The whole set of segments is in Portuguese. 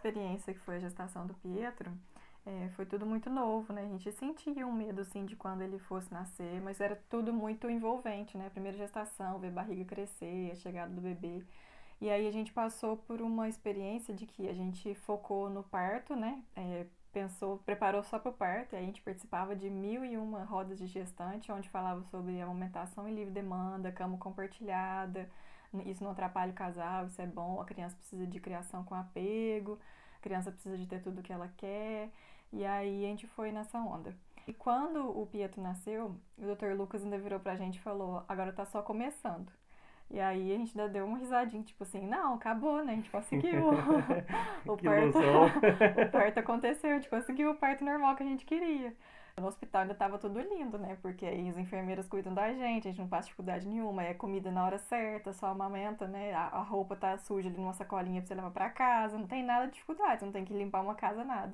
experiência que foi a gestação do Pietro, foi tudo muito novo, né? A gente sentia um medo, assim, de quando ele fosse nascer, mas era tudo muito envolvente, né? Primeira gestação, ver a barriga crescer, a chegada do bebê. E aí a gente passou por uma experiência de que a gente focou no parto, né? Pensou, preparou só para o parto, e aí a gente participava de 1001 rodas de gestante, onde falava sobre amamentação em livre demanda, cama compartilhada, isso não atrapalha o casal, isso é bom, a criança precisa de criação com apego, a criança precisa de ter tudo o que ela quer, e aí a gente foi nessa onda. E quando o Pietro nasceu, o Dr. Lucas ainda virou pra gente e falou, agora tá só começando. E aí a gente ainda deu uma risadinha, tipo assim, não, acabou, né? A gente conseguiu. O Que parto, ilusão. o parto aconteceu, a gente conseguiu o parto normal que a gente queria. No hospital ainda tava tudo lindo, né? Porque aí as enfermeiras cuidam da gente, a gente não passa dificuldade nenhuma, é comida na hora certa, só amamenta, né? A roupa tá suja ali numa sacolinha pra você levar pra casa, não tem nada de dificuldade, você não tem que limpar uma casa, nada.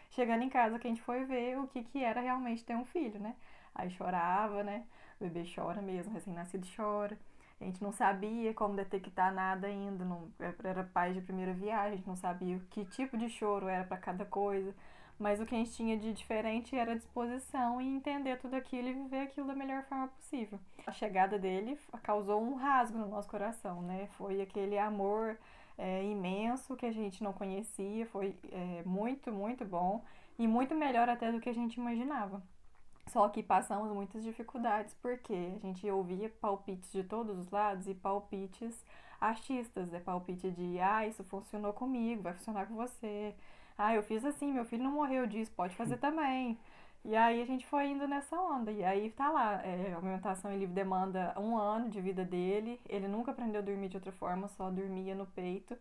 Chegando em casa que a gente foi ver o que que era realmente ter um filho, né? Aí chorava, né? O bebê chora mesmo, recém-nascido chora. A gente não sabia como detectar nada ainda, não, era pai de primeira viagem, a gente não sabia que tipo de choro era para cada coisa, mas o que a gente tinha de diferente era a disposição e entender tudo aquilo e viver aquilo da melhor forma possível. A chegada dele causou um rasgo no nosso coração, né? Foi aquele amor imenso que a gente não conhecia, foi muito, muito bom e muito melhor até do que a gente imaginava. Só que passamos muitas dificuldades porque a gente ouvia palpites de todos os lados e palpites achistas, né? Palpite de, isso funcionou comigo, vai funcionar com você. Eu fiz assim, meu filho não morreu disso, pode fazer também. E aí a gente foi indo nessa onda. E aí tá lá, alimentação em livre demanda, 1 ano de vida dele. Ele nunca aprendeu a dormir de outra forma, só dormia no peito.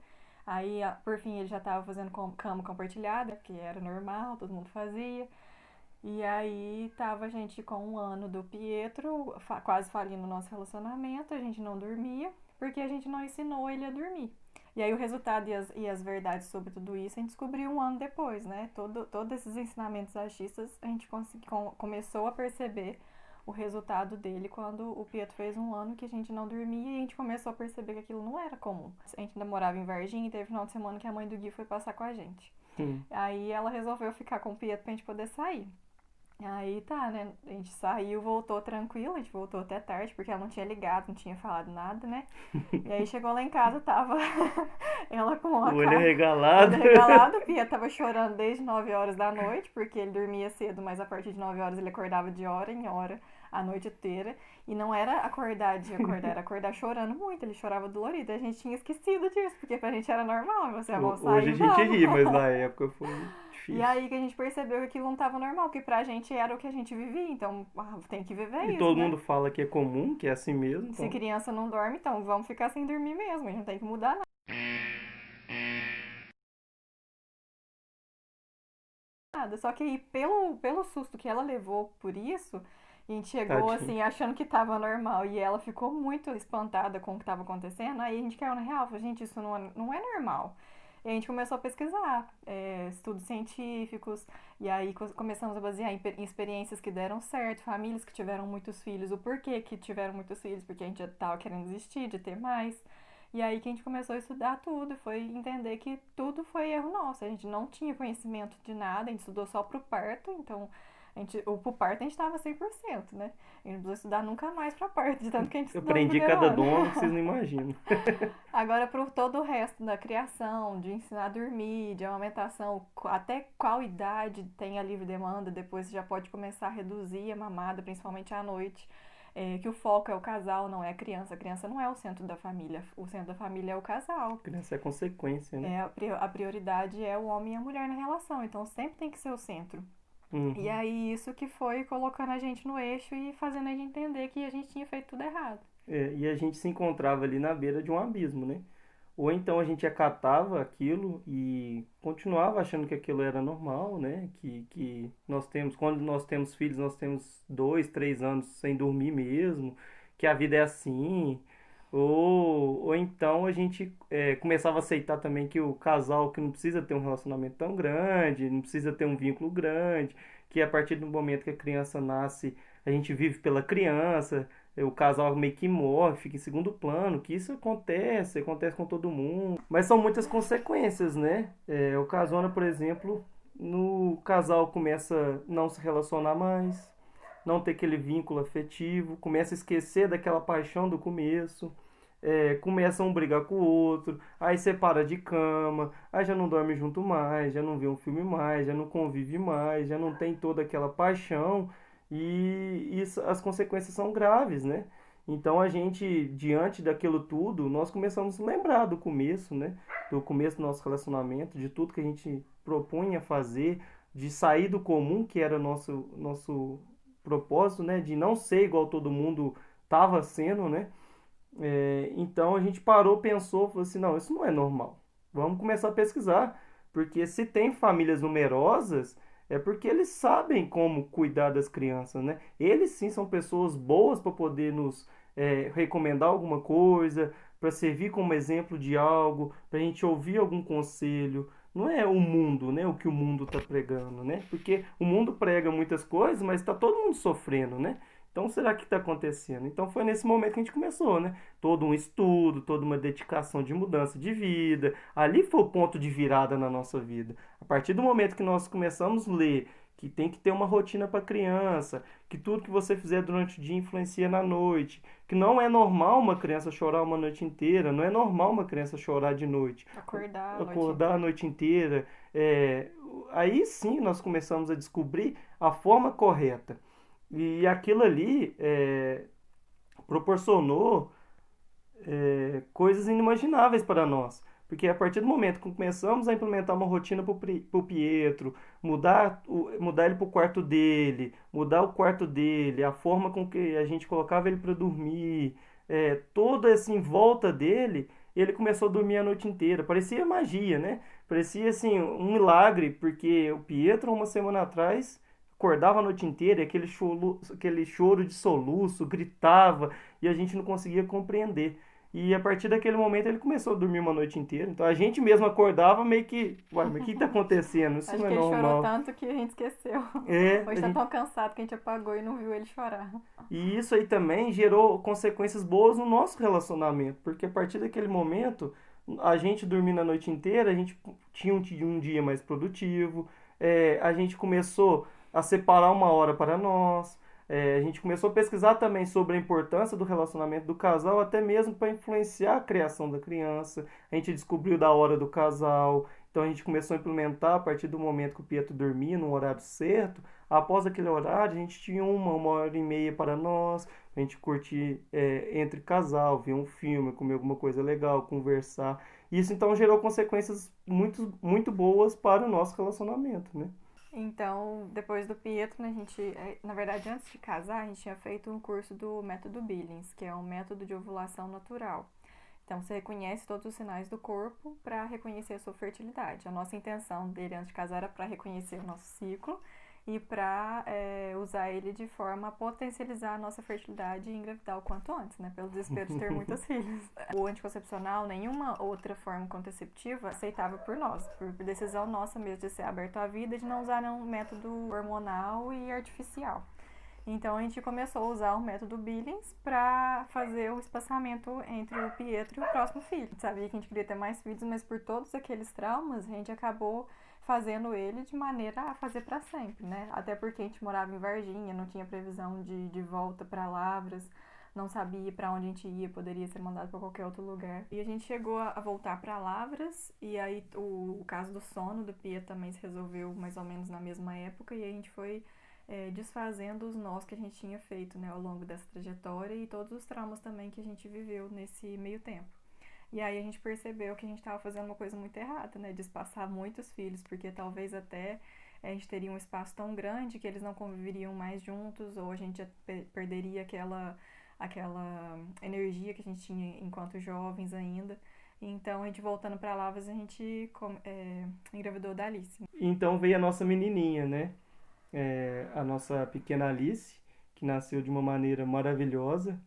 Aí, por fim, ele já estava fazendo cama compartilhada, que era normal, todo mundo fazia. E aí tava a gente com 1 ano do Pietro, quase falindo o nosso relacionamento, a gente não dormia, porque a gente não ensinou ele a dormir. E aí o resultado e as verdades sobre tudo isso a gente descobriu 1 ano depois, né? Todos esses ensinamentos achistas a gente começou a perceber o resultado dele quando o Pietro fez 1 ano que a gente não dormia e a gente começou a perceber que aquilo não era comum. A gente ainda morava em Varginha e teve final de semana que a mãe do Gui foi passar com a gente. Hum. Aí ela resolveu ficar com o Pietro pra gente poder sair. Aí tá, né? A gente saiu, voltou tranquilo, a gente voltou até tarde, porque ela não tinha ligado, não tinha falado nada, né? E aí chegou lá em casa, tava ela com O a olho cara, regalado. olho regalado, o Pia tava chorando desde 9 horas da noite, porque ele dormia cedo, mas a partir de 9 horas ele acordava de hora em hora, a noite inteira. E não era acordar, era acordar chorando muito, ele chorava dolorido. A gente tinha esquecido disso, porque pra gente era normal, você, vamos Hoje sair, a gente vamos. ri, mas na época foi E difícil. aí que a gente percebeu que aquilo não estava normal, porque pra gente era o que a gente vivia, então tem que viver E isso, todo né? mundo fala que é comum, que é assim mesmo, Se então. criança não dorme, então vamos ficar sem dormir mesmo, a gente não tem que mudar nada. Só que aí, pelo susto que ela levou por isso, a gente chegou Tadinho. assim, achando que tava normal, e ela ficou muito espantada com o que tava acontecendo, aí a gente caiu na real, falou, gente, isso não é normal. E a gente começou a pesquisar estudos científicos, e aí começamos a basear em experiências que deram certo, famílias que tiveram muitos filhos, o porquê que tiveram muitos filhos, porque a gente já tava querendo desistir de ter mais. E aí que a gente começou a estudar tudo, foi entender que tudo foi erro nosso. A gente não tinha conhecimento de nada, a gente estudou só pro parto, então pro parto a gente estava 100%, né? A gente não precisou estudar nunca mais pra parto, de tanto que a gente Eu estudou no aprendi primeiro cada ano. dom que vocês não imaginam. Agora, pro todo o resto da criação, de ensinar a dormir, de amamentação, até qual idade tem a livre demanda, depois você já pode começar a reduzir a mamada, principalmente à noite. Que o foco é o casal, não é a criança não é o centro da família, o centro da família é o casal. Criança é consequência, né? A prioridade é o homem e a mulher na relação, então sempre tem que ser o centro. E Uhum. aí isso que foi colocando a gente no eixo e fazendo a gente entender que a gente tinha feito tudo errado. É, e a gente se encontrava ali na beira de um abismo, né? Ou então a gente acatava aquilo e continuava achando que aquilo era normal, né? Que nós temos, quando nós temos filhos, nós temos 2, 3 anos sem dormir mesmo, que a vida é assim. Ou então a gente começava a aceitar também que o casal que não precisa ter um relacionamento tão grande, não precisa ter um vínculo grande, que a partir do momento que a criança nasce, a gente vive pela criança, o casal meio que morre, fica em segundo plano, que isso acontece com todo mundo. Mas são muitas consequências, né? O Casona, por exemplo, no casal começa a não se relacionar mais, não ter aquele vínculo afetivo, começa a esquecer daquela paixão do começo, começa um brigar com o outro, aí separa de cama, aí já não dorme junto mais, já não vê um filme mais, já não convive mais, já não tem toda aquela paixão e isso, as consequências são graves, né? Então a gente, diante daquilo tudo, nós começamos a lembrar do começo, né? Do começo do nosso relacionamento, de tudo que a gente propunha fazer, de sair do comum, que era nosso propósito, né? De não ser igual todo mundo estava sendo, né? Então a gente parou, pensou, falou assim, não, isso não é normal. Vamos começar a pesquisar, porque se tem famílias numerosas, é porque eles sabem como cuidar das crianças, né? Eles sim são pessoas boas para poder nos recomendar alguma coisa, para servir como exemplo de algo, para a gente ouvir algum conselho. Não é o mundo, né? O que o mundo está pregando, né? Porque o mundo prega muitas coisas, mas está todo mundo sofrendo, né? Então, será que está acontecendo? Então, foi nesse momento que a gente começou, né? Todo um estudo, toda uma dedicação de mudança de vida. Ali foi o ponto de virada na nossa vida. A partir do momento que nós começamos a ler que tem que ter uma rotina para criança, que tudo que você fizer durante o dia influencia na noite, que não é normal uma criança chorar uma noite inteira, não é normal uma criança chorar de noite, Acordar a noite acordar a inteira. noite inteira. Aí sim nós começamos a descobrir a forma correta. E aquilo ali proporcionou coisas inimagináveis para nós. Porque a partir do momento que começamos a implementar uma rotina para o Pietro, mudar ele para o quarto dele, mudar o quarto dele, a forma com que a gente colocava ele para dormir, toda essa em volta dele, ele começou a dormir a noite inteira. Parecia magia, né? Parecia assim um milagre, porque o Pietro, uma semana atrás, acordava a noite inteira e aquele choro de soluço, gritava e a gente não conseguia compreender. E a partir daquele momento ele começou a dormir uma noite inteira. Então a gente mesmo acordava meio que, uai, mas o que está acontecendo? Isso Acho não é que ele chorou normal. tanto que a gente esqueceu. É, Hoje tá tão cansado que a gente apagou e não viu ele chorar. e isso aí também gerou consequências boas no nosso relacionamento, porque a partir daquele momento, a gente dormindo a noite inteira, a gente tinha um dia mais produtivo, a gente começou a separar uma hora para nós, a gente começou a pesquisar também sobre a importância do relacionamento do casal, até mesmo para influenciar a criação da criança. A gente descobriu da hora do casal, então a gente começou a implementar a partir do momento que o Pietro dormia no horário certo. Após aquele horário, a gente tinha uma hora e meia para nós, a gente curtir entre casal, ver um filme, comer alguma coisa legal, conversar. Isso então gerou consequências muito, muito boas para o nosso relacionamento, né? Então, depois do Pietro, né, a gente, na verdade, antes de casar, a gente tinha feito um curso do método Billings, que é um método de ovulação natural. Então, você reconhece todos os sinais do corpo para reconhecer a sua fertilidade. A nossa intenção dele antes de casar era para reconhecer o nosso ciclo e para usar ele de forma a potencializar a nossa fertilidade e engravidar o quanto antes, né? Pelo desespero de ter muitos filhos. O anticoncepcional, nenhuma outra forma contraceptiva aceitável por nós, por decisão nossa mesmo de ser aberto à vida, de não usar nenhum método hormonal e artificial. Então a gente começou a usar o método Billings para fazer o espaçamento entre o Pietro e o próximo filho. A gente sabia que a gente queria ter mais filhos, mas por todos aqueles traumas a gente acabou fazendo ele de maneira a fazer para sempre, né? Até porque a gente morava em Varginha, não tinha previsão de volta para Lavras, não sabia para onde a gente ia, poderia ser mandado para qualquer outro lugar. E a gente chegou a voltar para Lavras, e aí o caso do sono do Pia também se resolveu mais ou menos na mesma época, e a gente foi desfazendo os nós que a gente tinha feito, né, ao longo dessa trajetória e todos os traumas também que a gente viveu nesse meio tempo. E aí a gente percebeu que a gente estava fazendo uma coisa muito errada, né, de espaçar muitos filhos, porque talvez até a gente teria um espaço tão grande que eles não conviveriam mais juntos, ou a gente já perderia aquela energia que a gente tinha enquanto jovens ainda. Então, a gente voltando para Lavras, a gente engravidou da Alice. Então veio a nossa menininha, né? A nossa pequena Alice, que nasceu de uma maneira maravilhosa.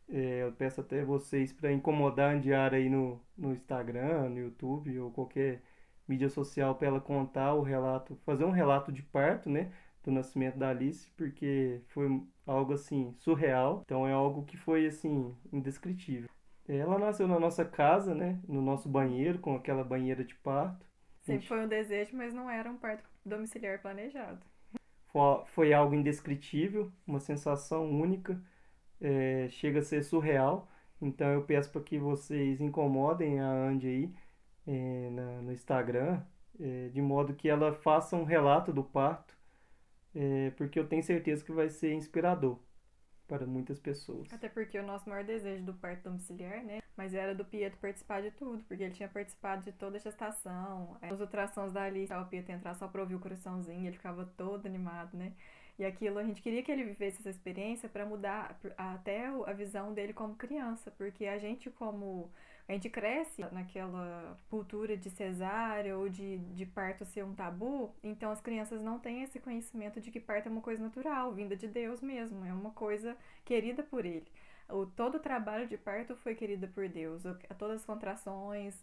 Eu peço até vocês para incomodar a Andiara aí no Instagram, no YouTube ou qualquer mídia social para ela contar o relato, fazer um relato de parto, né? do nascimento da Alice, porque foi algo assim surreal. Então é algo que foi assim indescritível. Ela nasceu na nossa casa, né, no nosso banheiro, com aquela banheira de parto. A Sempre gente foi um desejo, mas não era um parto domiciliar planejado. foi algo indescritível, uma sensação única, chega a ser surreal. Então eu peço para que vocês incomodem a Andy aí no Instagram, de modo que ela faça um relato do parto, porque eu tenho certeza que vai ser inspirador para muitas pessoas. Até porque o nosso maior desejo do parto domiciliar, né? Mas era do Pietro participar de tudo, porque ele tinha participado de toda a gestação. As ultrassons da Alice, o Pietro entrar só pra ouvir o coraçãozinho, ele ficava todo animado, né? E aquilo, a gente queria que ele vivesse essa experiência para mudar até a visão dele como criança, porque a gente cresce naquela cultura de cesárea ou de parto ser um tabu, então as crianças não têm esse conhecimento de que parto é uma coisa natural, vinda de Deus mesmo, é uma coisa querida por ele. Todo o trabalho de parto foi querido por Deus, todas as contrações,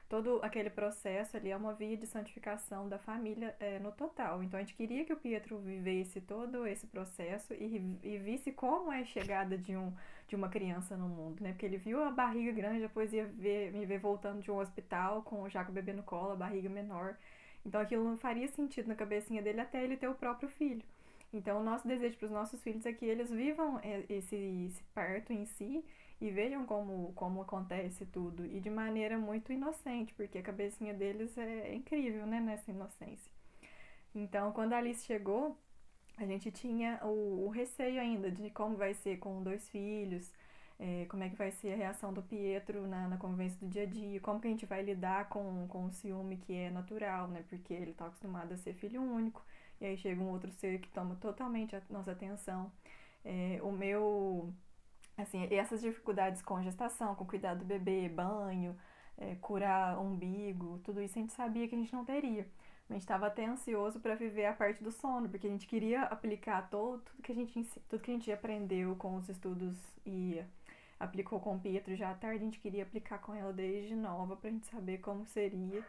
todo aquele processo ali é uma via de santificação da família no total. Então a gente queria que o Pietro vivesse todo esse processo e visse como é a chegada de uma criança no mundo, né? Porque ele viu a barriga grande, depois me ver voltando de um hospital já com o bebê no colo, a barriga menor. Então aquilo não faria sentido na cabecinha dele até ele ter o próprio filho. Então o nosso desejo para os nossos filhos é que eles vivam esse parto em si e vejam como acontece tudo. E de maneira muito inocente, porque a cabecinha deles é incrível, né, nessa inocência. Então, quando a Alice chegou, a gente tinha o receio ainda de como vai ser com 2 filhos, como é que vai ser a reação do Pietro na convivência do dia a dia, como que a gente vai lidar com o ciúme que é natural, né, porque ele está acostumado a ser filho único, e aí chega um outro ser que toma totalmente a nossa atenção. Assim, essas dificuldades com gestação, com cuidar do bebê, banho, curar umbigo, tudo isso a gente sabia que a gente não teria. A gente estava até ansioso para viver a parte do sono, porque a gente queria aplicar tudo que a gente aprendeu com os estudos e aplicou com o Pietro já à tarde, a gente queria aplicar com ela desde nova para a gente saber como seria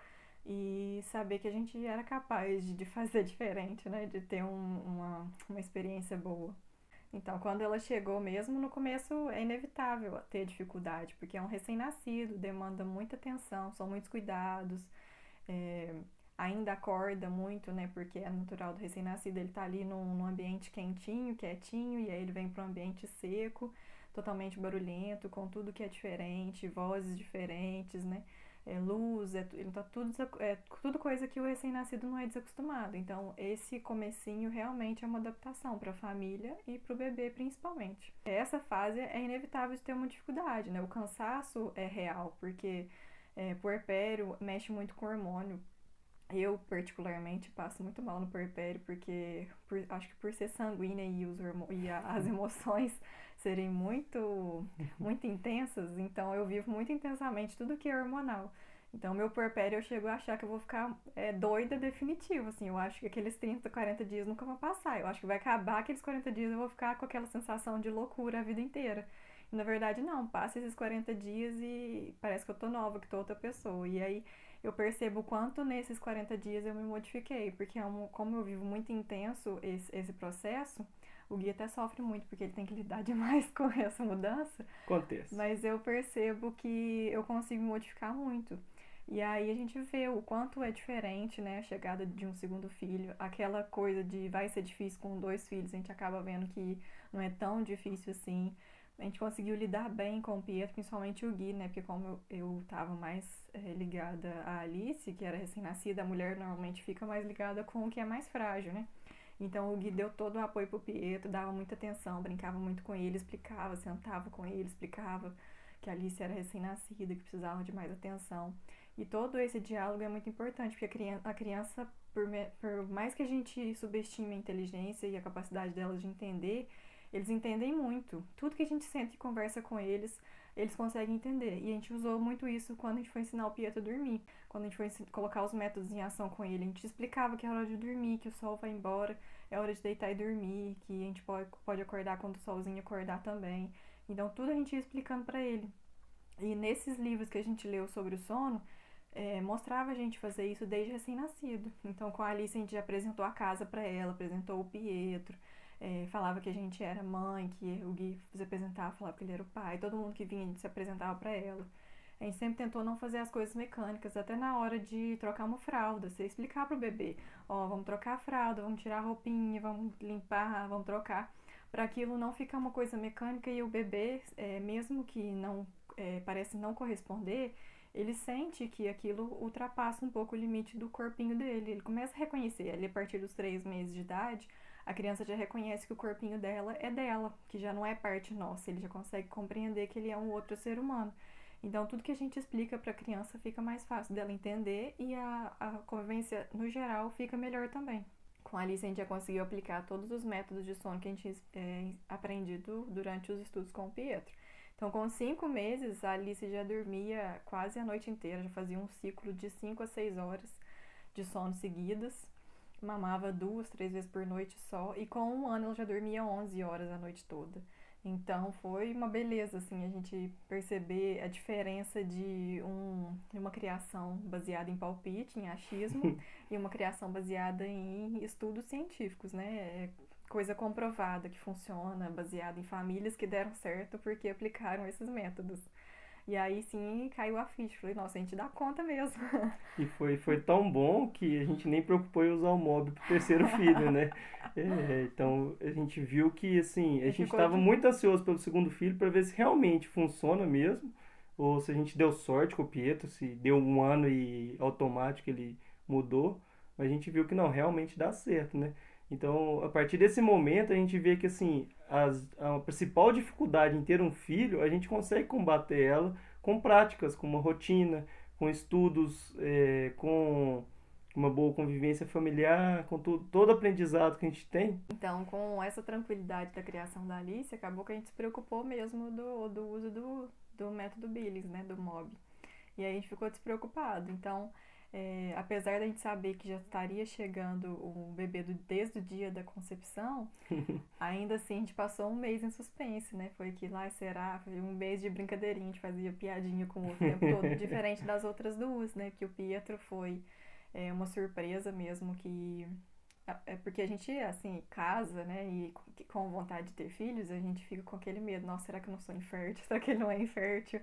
e saber que a gente era capaz de fazer diferente, né? De ter uma experiência boa. Então, quando ela chegou mesmo, no começo é inevitável ter dificuldade, porque é um recém-nascido, demanda muita atenção, são muitos cuidados, é, ainda acorda muito, né? Porque é natural do recém-nascido, ele tá ali num ambiente quentinho, quietinho, e aí ele vem para um ambiente seco, totalmente barulhento, com tudo que é diferente, vozes diferentes, né? Luz, tá tudo coisa que o recém-nascido não é desacostumado. Então, esse comecinho realmente é uma adaptação para a família e para o bebê principalmente. Essa fase é inevitável de ter uma dificuldade, né? O cansaço é real, porque puerpério mexe muito com o hormônio. Eu, particularmente, passo muito mal no puerpério, porque acho que por ser sanguínea e as emoções serem muito intensas, então eu vivo muito intensamente tudo que é hormonal. Então, meu puerpério, eu chego a achar que eu vou ficar doida definitivo, assim. Eu acho que aqueles 30, 40 dias nunca vão passar. Eu acho que vai acabar aqueles 40 dias e eu vou ficar com aquela sensação de loucura a vida inteira. E, na verdade, não. Passa esses 40 dias e parece que eu tô nova, que tô outra pessoa. E aí, eu percebo o quanto nesses 40 dias eu me modifiquei, porque como eu vivo muito intenso esse processo, o Gui até sofre muito, porque ele tem que lidar demais com essa mudança, Acontece. mas eu percebo que eu consigo me modificar muito. E aí a gente vê o quanto é diferente, né, a chegada de um segundo filho, aquela coisa de vai ser difícil com 2 filhos, a gente acaba vendo que não é tão difícil assim. A gente conseguiu lidar bem com o Pietro, principalmente o Gui, né? Porque como eu tava mais ligada à Alice, que era recém-nascida, a mulher normalmente fica mais ligada com o que é mais frágil, né? Então o Gui deu todo o apoio pro Pietro, dava muita atenção, brincava muito com ele, explicava, sentava com ele, explicava que a Alice era recém-nascida, que precisava de mais atenção. E todo esse diálogo é muito importante, porque a criança por mais que a gente subestime a inteligência e a capacidade delas de entender, eles entendem muito. Tudo que a gente senta e conversa com eles, eles conseguem entender. E a gente usou muito isso quando a gente foi ensinar o Pietro a dormir. Quando a gente foi colocar os métodos em ação com ele, a gente explicava que é hora de dormir, que o sol vai embora, é hora de deitar e dormir, que a gente pode acordar quando o solzinho acordar também. Então tudo a gente ia explicando pra ele. E nesses livros que a gente leu sobre o sono, mostrava a gente fazer isso desde recém-nascido. Então, com a Alice, a gente apresentou a casa para ela, apresentou o Pietro, falava que a gente era mãe, que o Gui se apresentava, falava que ele era o pai, todo mundo que vinha, a gente se apresentava para ela. A gente sempre tentou não fazer as coisas mecânicas, até na hora de trocar uma fralda, você explicar pro bebê, ó, vamos trocar a fralda, vamos tirar a roupinha, vamos limpar, vamos trocar, para aquilo não ficar uma coisa mecânica e o bebê, mesmo que não parece não corresponder, ele sente que aquilo ultrapassa um pouco o limite do corpinho dele. Ele começa a reconhecer, ali a partir dos 3 meses de idade, a criança já reconhece que o corpinho dela é dela, que já não é parte nossa, ele já consegue compreender que ele é um outro ser humano. Então, tudo que a gente explica para a criança fica mais fácil dela entender e a convivência, no geral, fica melhor também. Com a Alice, a gente já conseguiu aplicar todos os métodos de sono que a gente aprendido durante os estudos com o Pietro. Então, com 5 meses, a Alice já dormia quase a noite inteira, já fazia um ciclo de 5 a 6 horas de sono seguidas, mamava 2, 3 vezes por noite só, e com 1 ano ela já dormia 11 horas a noite toda. Então foi uma beleza, assim, a gente perceber a diferença de uma criação baseada em palpite, em achismo, e uma criação baseada em estudos científicos, né? Coisa comprovada que funciona, baseada em famílias que deram certo porque aplicaram esses métodos. E aí sim caiu a ficha. Falei, nossa, a gente dá conta mesmo. E foi tão bom que a gente nem preocupou em usar o mob pro terceiro filho, né? Então a gente viu que assim, a E gente ficou estava de. muito ansioso pelo segundo filho para ver se realmente funciona mesmo, ou se a gente deu sorte com o Pietro, se deu 1 ano e automático ele mudou, mas a gente viu que não, realmente dá certo, né? Então, a partir desse momento, a gente vê que assim, a principal dificuldade em ter um filho, a gente consegue combater ela com práticas, com uma rotina, com estudos, com uma boa convivência familiar, com todo aprendizado que a gente tem. Então, com essa tranquilidade da criação da Alice, acabou que a gente se preocupou mesmo do uso do método Billings, né? Do MOB. E aí a gente ficou despreocupado. Então, apesar da gente saber que já estaria chegando o bebê desde o dia da concepção, ainda assim a gente passou 1 mês em suspense, né? Foi que lá será, foi 1 mês de brincadeirinha, a gente fazia piadinha com o tempo todo, diferente das outras duas, né? Que o Pietro foi uma surpresa mesmo, que é porque a gente, assim, casa, né? E com vontade de ter filhos, a gente fica com aquele medo. Nossa, será que eu não sou infértil? Será que ele não é infértil?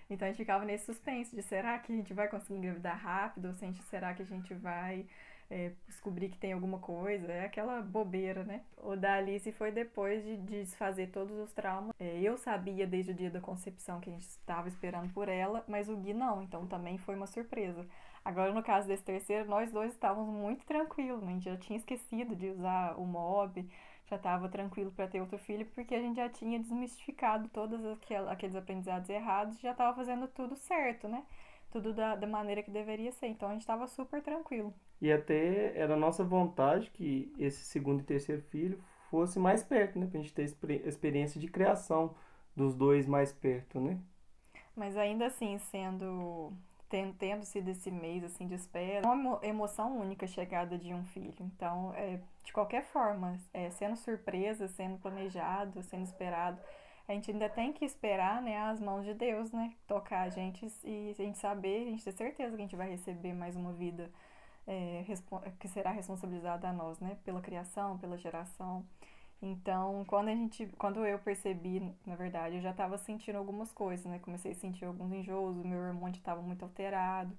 Então a gente ficava nesse suspense de será que a gente vai conseguir engravidar rápido? Ou será que a gente vai descobrir que tem alguma coisa? É aquela bobeira, né? O da Alice foi depois de desfazer todos os traumas. Eu sabia desde o dia da concepção que a gente estava esperando por ela, mas o Gui não, então também foi uma surpresa. Agora, no caso desse terceiro, nós dois estávamos muito tranquilos, né? A gente já tinha esquecido de usar o MOB, já estava tranquilo para ter outro filho, porque a gente já tinha desmistificado todos aqueles aprendizados errados e já estava fazendo tudo certo, né? Tudo da maneira que deveria ser. Então a gente estava super tranquilo. E até era nossa vontade que esse segundo e terceiro filho fosse mais perto, né? Pra gente ter experiência de criação dos dois mais perto, né? Mas ainda assim, tendo sido esse mês assim de espera, é uma emoção única a chegada de um filho. Então, de qualquer forma, sendo surpresa, sendo planejado, sendo esperado, a gente ainda tem que esperar, né, as mãos de Deus, né, tocar a gente e a gente saber, a gente ter certeza que a gente vai receber mais uma vida que será responsabilizada a nós, né, pela criação, pela geração. Então, quando eu percebi, na verdade, eu já estava sentindo algumas coisas, né? Comecei a sentir alguns enjoos, o meu hormônio estava muito alterado.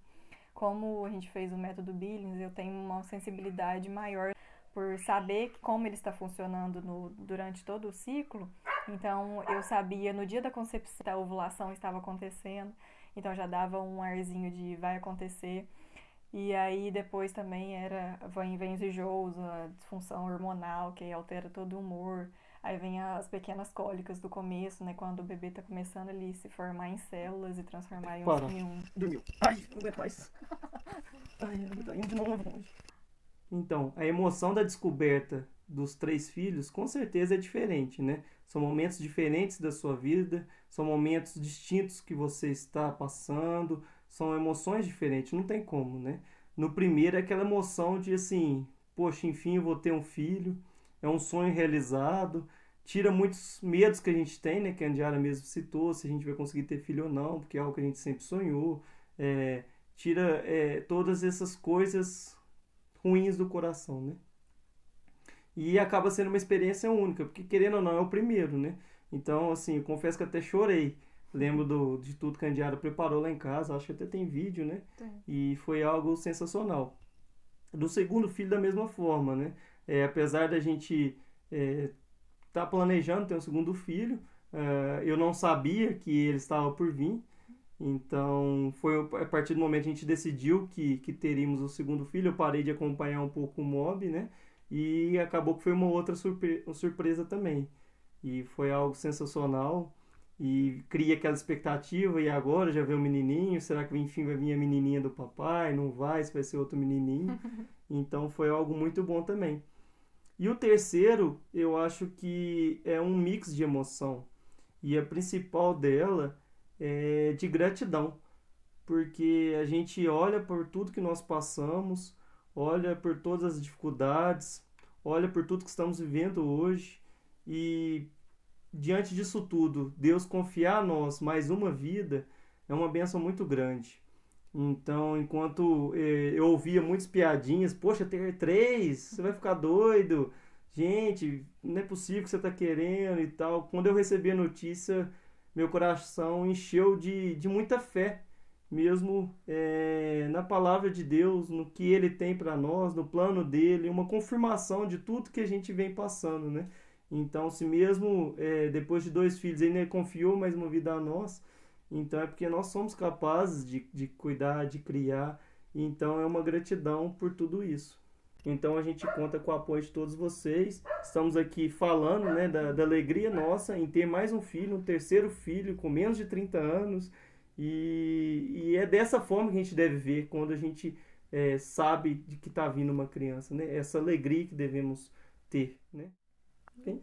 Como a gente fez o método Billings, eu tenho uma sensibilidade maior por saber como ele está funcionando durante todo o ciclo. Então, eu sabia no dia da concepção, a ovulação estava acontecendo, então já dava um arzinho de vai acontecer. E aí depois também vem os enjoos, a disfunção hormonal, que altera todo o humor. Aí vem as pequenas cólicas do começo, né? Quando o bebê tá começando ali se formar em células e transformar Para. em um. Dormiu. Ai, não aguento mais. Ai, eu tô indo de novo. Então, a emoção da descoberta dos 3 filhos com certeza é diferente, né? São momentos diferentes da sua vida, são momentos distintos que você está passando, são emoções diferentes, não tem como, né? No primeiro é aquela emoção de assim, poxa, enfim, eu vou ter um filho, é um sonho realizado, tira muitos medos que a gente tem, né? Que a Indiara mesmo citou, se a gente vai conseguir ter filho ou não, porque é algo que a gente sempre sonhou, tira todas essas coisas ruins do coração, né? E acaba sendo uma experiência única, porque querendo ou não é o primeiro, né? Então, assim, eu confesso que até chorei. Lembro de tudo que a Indiara preparou lá em casa, acho que até tem vídeo, né? Sim. E foi algo sensacional. Do segundo filho, da mesma forma, né? Apesar da gente tá planejando ter um segundo filho, eu não sabia que ele estava por vir. Então, foi a partir do momento que a gente decidiu que teríamos o segundo filho, eu parei de acompanhar um pouco o Mob, né? E acabou que foi uma outra surpresa também. E foi algo sensacional. E cria aquela expectativa, e agora já vê o menininho, será que enfim vai vir a menininha do papai? Não vai, se vai ser outro menininho. Então foi algo muito bom também. E o terceiro, eu acho que é um mix de emoção. E a principal dela é de gratidão, porque a gente olha por tudo que nós passamos, olha por todas as dificuldades, olha por tudo que estamos vivendo hoje e diante disso tudo, Deus confiar a nós mais uma vida é uma bênção muito grande. Então, enquanto eu ouvia muitas piadinhas, poxa, ter três, você vai ficar doido, gente, não é possível que você está querendo e tal. Quando eu recebi a notícia, meu coração encheu de muita fé, mesmo na palavra de Deus, no que Ele tem para nós, no plano dele, uma confirmação de tudo que a gente vem passando, né? Então, se mesmo depois de 2 filhos ele confiou mais uma vida a nós, então é porque nós somos capazes de cuidar, de criar. Então é uma gratidão por tudo isso. Então a gente conta com o apoio de todos vocês. Estamos aqui falando, né, da alegria nossa em ter mais um filho, um terceiro filho com menos de 30 anos. E é dessa forma que a gente deve ver quando a gente sabe de que está vindo uma criança, né? Essa alegria que devemos ter, né? Bem,